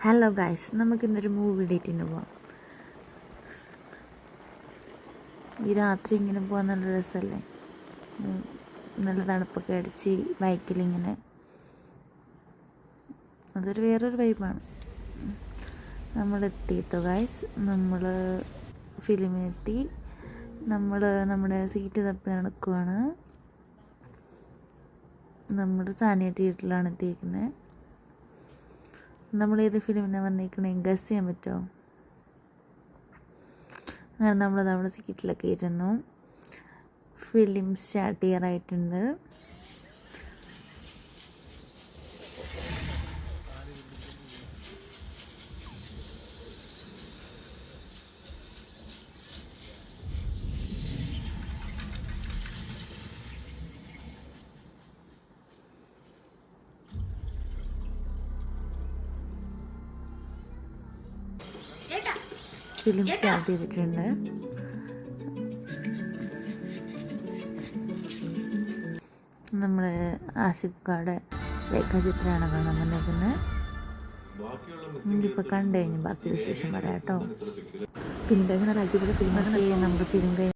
Hello guys, നമുക്കിന്നൊരു movie ഡേറ്റിന് പോവാം. ഈ രാത്രി ഇങ്ങനെ പോകാൻ നല്ല രസമല്ലേ? നല്ല തണുപ്പൊക്കെ അടിച്ച് ബൈക്കിലിങ്ങനെ, അതൊരു വേറൊരു വൈബാണ്. നമ്മളെത്തിയിട്ടോ ഗൈസ്, നമ്മൾ ഫിലിമിനെത്തി. നമ്മൾ നമ്മുടെ സീറ്റ് തപ്പി നടക്കുവാണ്. നമ്മൾ സാനിയ തിയേറ്ററിലാണ് എത്തിയിരിക്കുന്നത്. നമ്മളേത് ഫിലിമിനാണ് വന്നിരിക്കണേ ഗസ് ചെയ്യാൻ പറ്റുമോ? അങ്ങനെ നമ്മൾ നമ്മുടെ സീറ്റിലൊക്കെ ഇരുന്നു. ഫിലിം സ്റ്റാർട്ട് ചെയ്യാറായിട്ടുണ്ട്. ഫിലിം സ്റ്റാർട്ട് ചെയ്തിട്ടുണ്ട്. നമ്മൾ ആസിഫ് ഖാൻ്റെ രേഖാചിത്രമാണ് കാണാൻ വന്നേക്കുന്നത്. എനിക്കിപ്പോൾ കണ്ടു കഴിഞ്ഞ് ബാക്കി വിശേഷം പറയാം കേട്ടോ. ഫിലിം കഴിഞ്ഞ നല്ല അടിപൊളി ഫിലിമൊക്കെ. നമുക്ക് ഫിലിം കഴിഞ്ഞ്